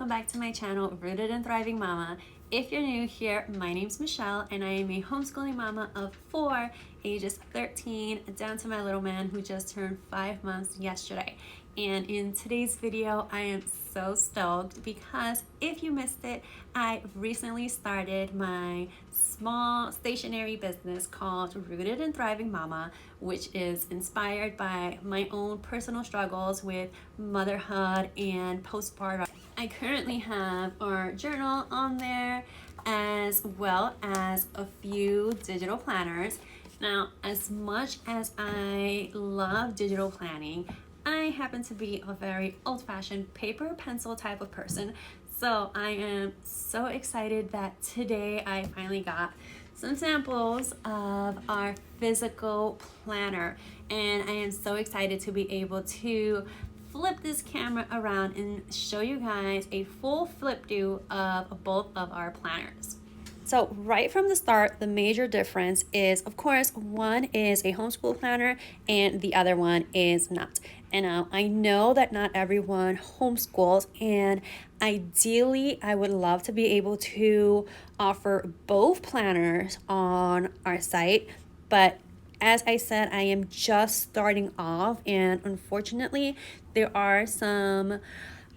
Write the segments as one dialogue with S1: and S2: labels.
S1: welcome back to my channel, Rooted and Thriving Mama. If you're new here, my name's Michelle and I am a homeschooling mama of 4, ages 13 down to my little man who just turned 5 months yesterday. And in today's video, I am so stoked because if you missed it, I recently started my small stationery business called Rooted and Thriving Mama, which is inspired by my own personal struggles with motherhood and postpartum. I currently have our journal on there as well as a few digital planners. Now, as much as I love digital planning, I happen to be a very old-fashioned paper pencil type of person. So I am so excited that today I finally got some samples of our physical planner. And I am so excited to be able to flip this camera around and show you guys a full flip view of both of our planners. So right from the start, the major difference is, of course, one is a homeschool planner and the other one is not. And I know that not everyone homeschools, and ideally I would love to be able to offer both planners on our site, but as I said, I am just starting off, and unfortunately there are some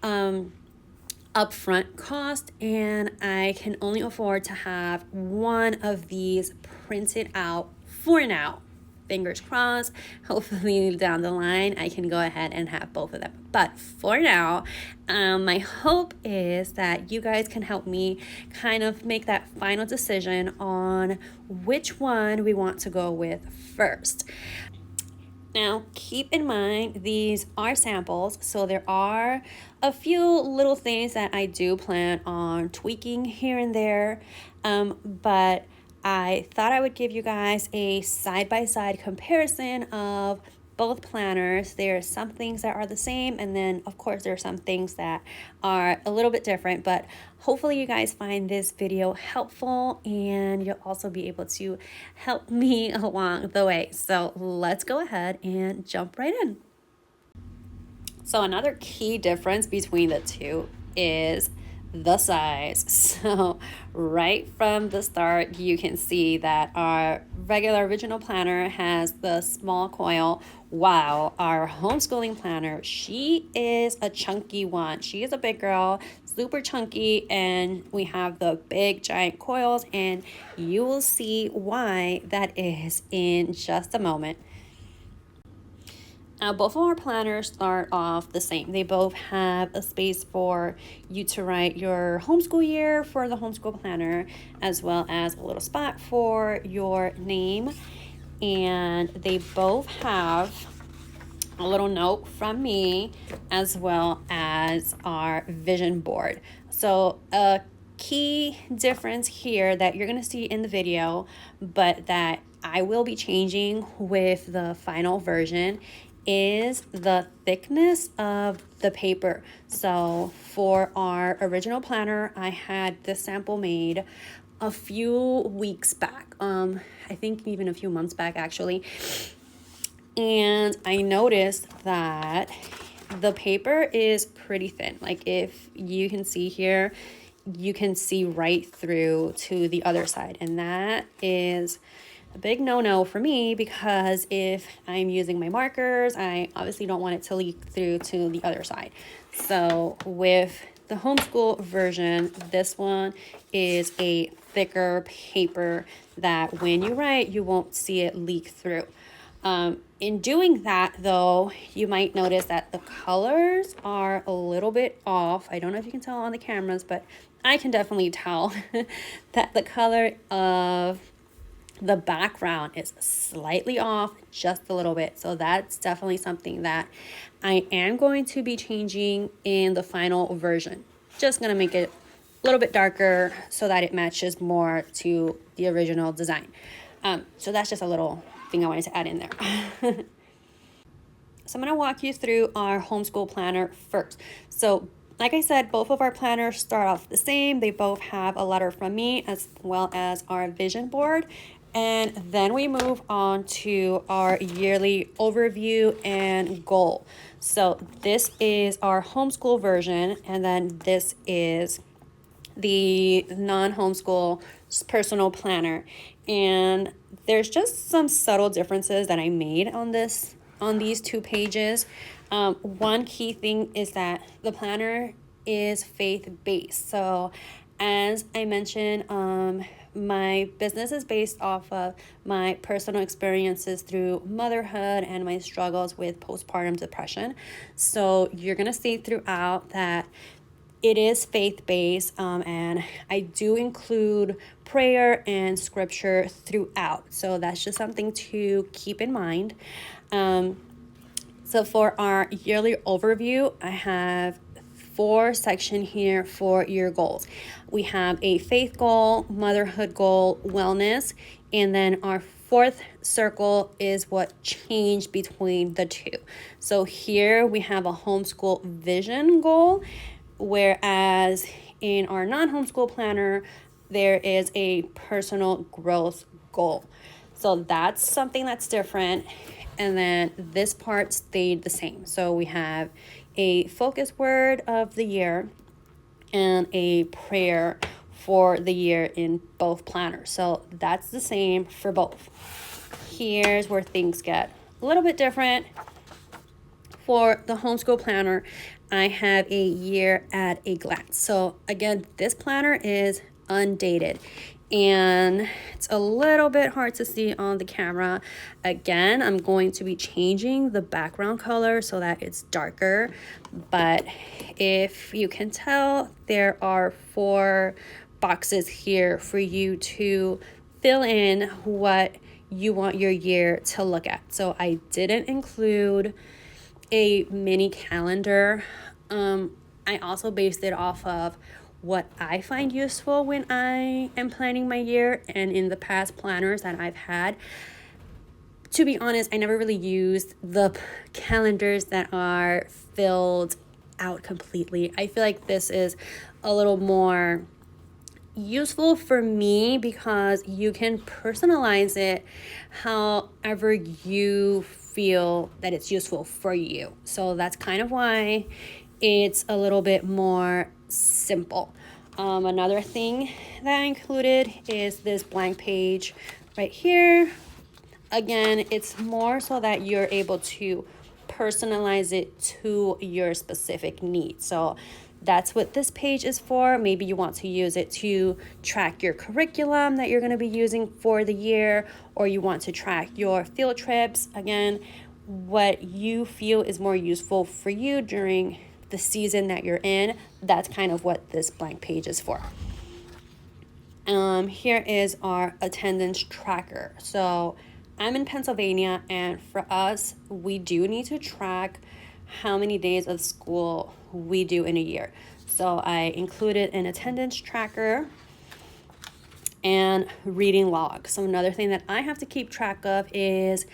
S1: upfront cost, and I can only afford to have one of these printed out for now. Fingers crossed, hopefully down the line I can go ahead and have both of them. But for now, my hope is that you guys can help me kind of make that final decision on which one we want to go with first. Now, keep in mind, these are samples, so there are a few little things that I do plan on tweaking here and there, but I thought I would give you guys a side-by-side comparison of both planners. There are some things that are the same, and then of course there are some things that are a little bit different, but hopefully you guys find this video helpful and you'll also be able to help me along the way. So let's go ahead and jump right in. So another key difference between the two is the size. So right from the start, you can see that our regular original planner has the small coil, while our homeschooling planner, she is a chunky one. She is a big girl, super chunky, and we have the big giant coils, and you will see why that is in just a moment. Now, both of our planners start off the same. They both have a space for you to write your homeschool year for the homeschool planner, as well as a little spot for your name. And they both have a little note from me, as well as our vision board. So a key difference here that you're going to see in the video, but that I will be changing with the final version, is the thickness of the paper. So for our original planner, I had this sample made a few weeks back, I think even a few months back actually, and I noticed that the paper is pretty thin. Like, if you can see here, you can see right through to the other side, and that is a big no-no for me, because if I'm using my markers, I obviously don't want it to leak through to the other side. So with the homeschool version, this one is a thicker paper that when you write, you won't see it leak through. In doing that though, you might notice that the colors are a little bit off. I don't know if you can tell on the cameras, but I can definitely tell that the color of the background is slightly off, just a little bit. So that's definitely something that I am going to be changing in the final version. Just gonna make it a little bit darker so that it matches more to the original design. So that's just a little thing I wanted to add in there. So I'm gonna walk you through our homeschool planner first. So like I said, both of our planners start off the same. They both have a letter from me, as well as our vision board. And then we move on to our yearly overview and goal. So this is our homeschool version, and then this is the non-homeschool personal planner. And there's just some subtle differences that I made on these 2 pages. One key thing is that the planner is faith-based. So as I mentioned, my business is based off of my personal experiences through motherhood and my struggles with postpartum depression. So you're going to see throughout that it is faith-based, and I do include prayer and scripture throughout. So that's just something to keep in mind. So for our yearly overview, I have 4 sections here for your goals. We have a faith goal, motherhood goal, wellness, and then our 4th circle is what changed between the 2. So here we have a homeschool vision goal, whereas in our non-homeschool planner, there is a personal growth goal. So that's something that's different. And then this part stayed the same. So we have a focus word of the year and a prayer for the year in both planners. So that's the same for both. Here's where things get a little bit different. For the homeschool planner, I have a year at a glance. So again, this planner is undated, and it's a little bit hard to see on the camera. Again, I'm going to be changing the background color so that it's darker, but if you can tell, there are 4 boxes here for you to fill in what you want your year to look at. So I didn't include a mini calendar. I also based it off of what I find useful when I am planning my year, and in the past planners that I've had. To be honest, I never really used the calendars that are filled out completely. I feel like this is a little more useful for me because you can personalize it however you feel that it's useful for you. So that's kind of why it's a little bit more simple. Another thing that I included is this blank page right here. Again, it's more so that you're able to personalize it to your specific needs. So that's what this page is for. Maybe you want to use it to track your curriculum that you're going to be using for the year, or you want to track your field trips. Again, what you feel is more useful for you during the season that you're in, that's kind of what this blank page is for. Here is our attendance tracker. So I'm in Pennsylvania, and for us, we do need to track how many days of school we do in a year. So I included an attendance tracker and reading log. So another thing that I have to keep track of is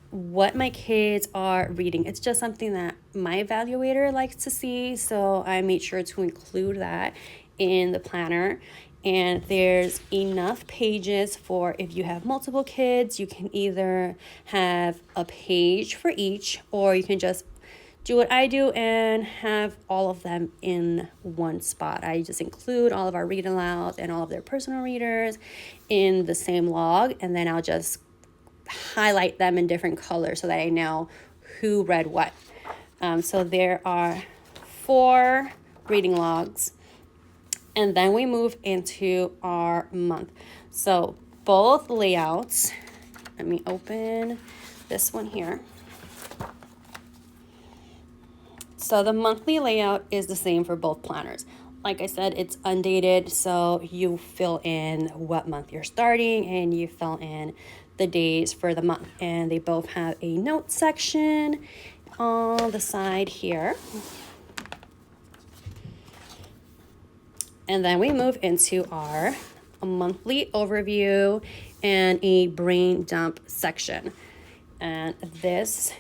S1: what my kids are reading. It's just something that my evaluator likes to see, so I made sure to include that in the planner. And there's enough pages for if you have multiple kids, you can either have a page for each, or you can just do what I do and have all of them in one spot. I just include all of our read alouds and all of their personal readers in the same log, and then I'll just highlight them in different colors so that I know who read what. So there are 4 reading logs, and then we move into our month. So both layouts, let me open this one here. So the monthly layout is the same for both planners. Like I said, it's undated, so you fill in what month you're starting and you fill in the days for the month. And they both have a note section on the side here. And then we move into our monthly overview and a brain dump section. And this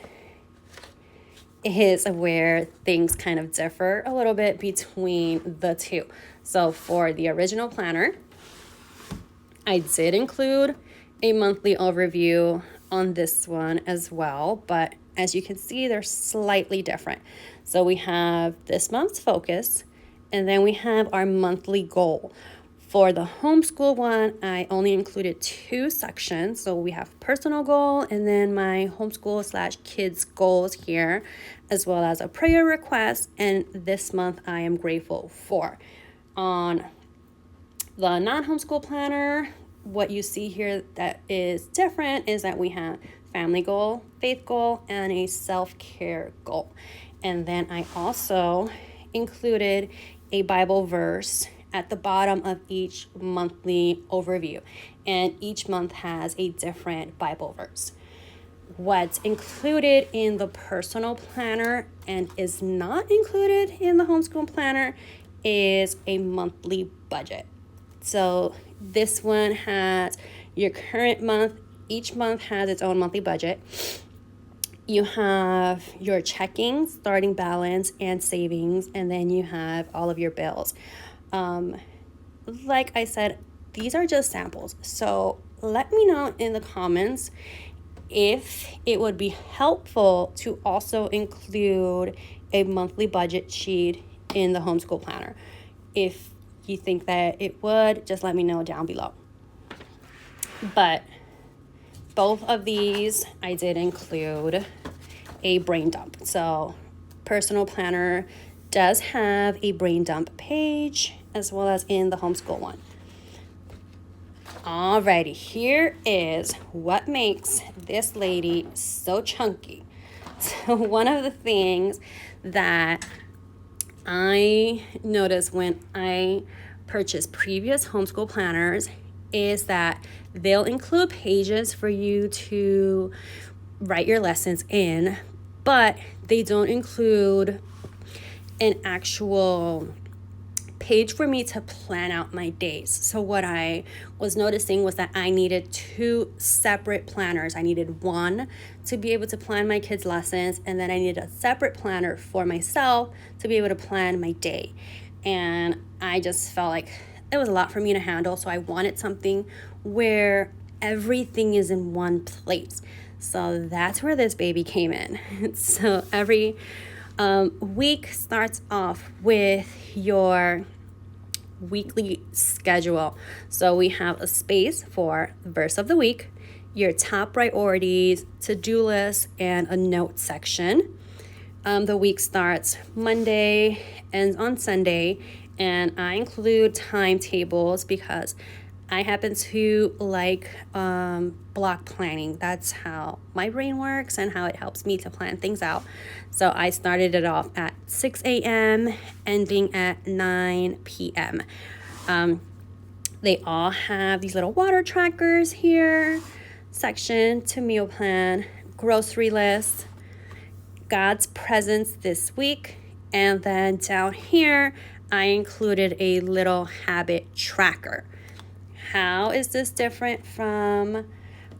S1: is where things kind of differ a little bit between the two. So for the original planner, I did include a monthly overview on this one as well, but as you can see, they're slightly different. So we have this month's focus, and then we have our monthly goal. For the homeschool one, I only included 2 sections. So we have personal goal and then my homeschool / kids goals here, as well as a prayer request. And this month I am grateful for. On the non-homeschool planner, what you see here that is different is that we have family goal, faith goal, and a self-care goal. And then I also included a Bible verse at the bottom of each monthly overview. And each month has a different Bible verse. What's included in the personal planner and is not included in the homeschool planner is a monthly budget. So this one has your current month. Each month has its own monthly budget. You have your checking, starting balance, and savings, and then you have all of your bills. Like I said, these are just samples. So let me know in the comments if it would be helpful to also include a monthly budget sheet in the homeschool planner. If you think that it would, just let me know down below. But both of these, I did include a brain dump. So personal planner does have a brain dump page as well as in the homeschool one. Alrighty, here is what makes this lady so chunky. So one of the things that I noticed when I purchased previous homeschool planners is that they'll include pages for you to write your lessons in, but they don't include an actual page for me to plan out my days. So what I was noticing was that I needed 2 separate planners. I needed one to be able to plan my kids' lessons, and then I needed a separate planner for myself to be able to plan my day. And I just felt like it was a lot for me to handle, so I wanted something where everything is in one place. So that's where this baby came in. So every week starts off with your weekly schedule. So we have a space for verse of the week, your top priorities, to-do list, and a note section. The week starts Monday, ends on Sunday, and I include timetables because I happen to like block planning. That's how my brain works and how it helps me to plan things out. So I started it off at 6 a.m., ending at 9 p.m. They all have these little water trackers here, section to meal plan, grocery list, God's presence this week, and then down here, I included a little habit tracker. How is this different from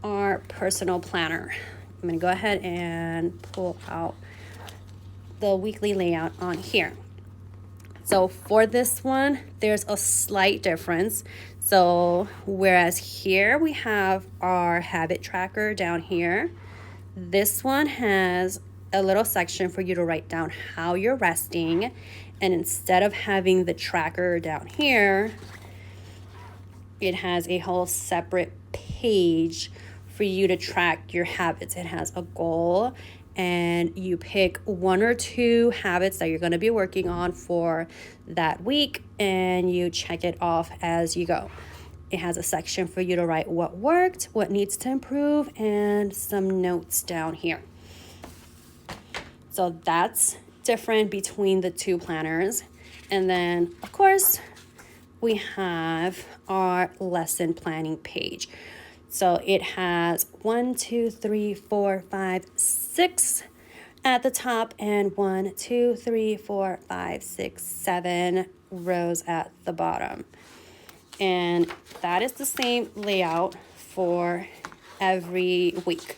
S1: our personal planner? I'm going to go ahead and pull out the weekly layout on here. So for this one, there's a slight difference. So whereas here we have our habit tracker down here, this one has a little section for you to write down how you're resting. And instead of having the tracker down here, it has a whole separate page for you to track your habits. It has a goal, and you pick 1 or 2 habits that you're going to be working on for that week, and you check it off as you go. It has a section for you to write what worked, what needs to improve, and some notes down here. So that's different between the 2 planners. And then, of course, we have our lesson planning page. So it has 1, 2, 3, 4, 5, 6 at the top, and 1, 2, 3, 4, 5, 6, 7 rows at the bottom. And that is the same layout for every week.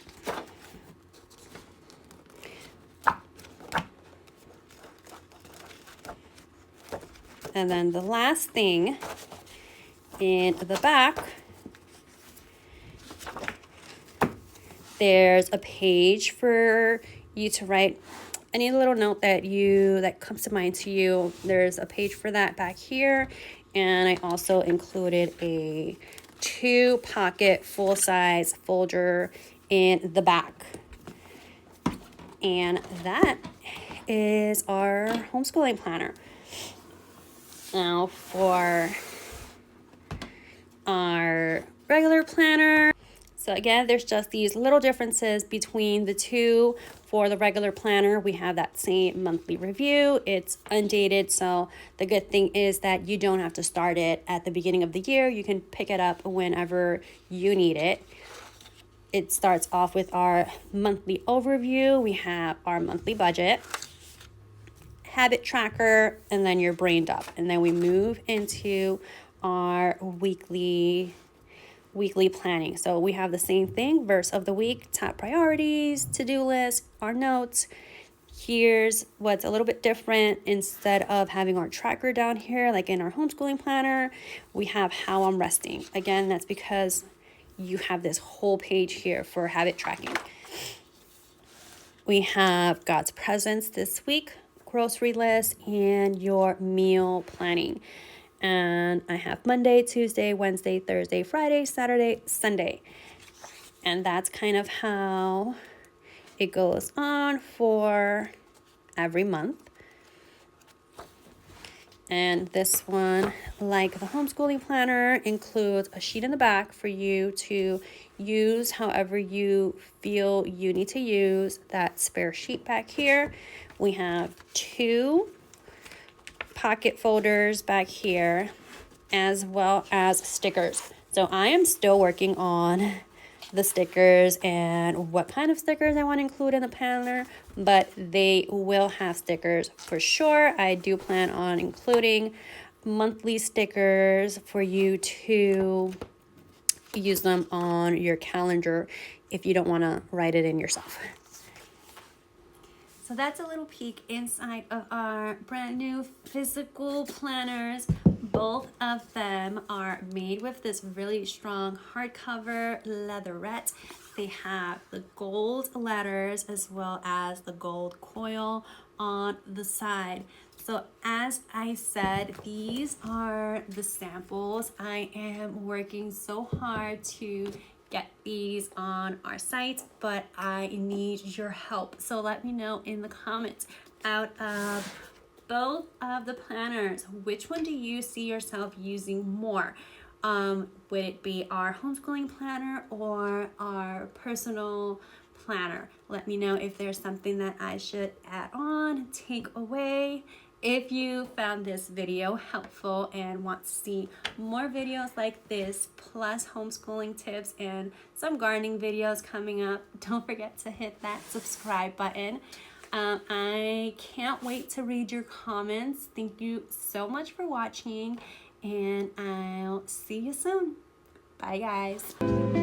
S1: And then the last thing in the back There's a page for you to write any little note that comes to mind to you. There's a page for that back here. And I also included a 2-pocket full-size folder in the back. And that is our homeschooling planner. Now for our regular planner. So again, there's just these little differences between the two. For the regular planner, we have that same monthly review. It's undated, so the good thing is that you don't have to start it at the beginning of the year. You can pick it up whenever you need it. It starts off with our monthly overview. We have our monthly budget, habit tracker, and then your brain dump. And then we move into our weekly planning. So we have the same thing: verse of the week, top priorities, to-do list, our notes. Here's what's a little bit different. Instead of having our tracker down here like in our homeschooling planner, we have how I'm resting. Again, that's because you have this whole page here for habit tracking. We have God's presence this week, grocery list, and your meal planning. And I have Monday, Tuesday, Wednesday, Thursday, Friday, Saturday, Sunday. And that's kind of how it goes on for every month. And this one, like the homeschooling planner, includes a sheet in the back for you to use however you feel you need to use. That spare sheet back here. We have 2 pocket folders back here, as well as stickers. So I am still working on the stickers and what kind of stickers I want to include in the planner, but they will have stickers for sure. I do plan on including monthly stickers for you to use them on your calendar if you don't want to write it in yourself. So that's a little peek inside of our brand new physical planners. Both of them are made with this really strong hardcover leatherette. They have the gold letters as well as the gold coil on the side. So as I said, these are the samples. I am working so hard to get these on our site, but I need your help. So let me know in the comments, out of both of the planners, which one do you see yourself using more? Would it be our homeschooling planner or our personal planner? Let me know if there's something that I should add on, take away. If you found this video helpful and want to see more videos like this, plus homeschooling tips and some gardening videos coming up, don't forget to hit that subscribe button. I can't wait to read your comments. Thank you so much for watching, and I'll see you soon. Bye, guys.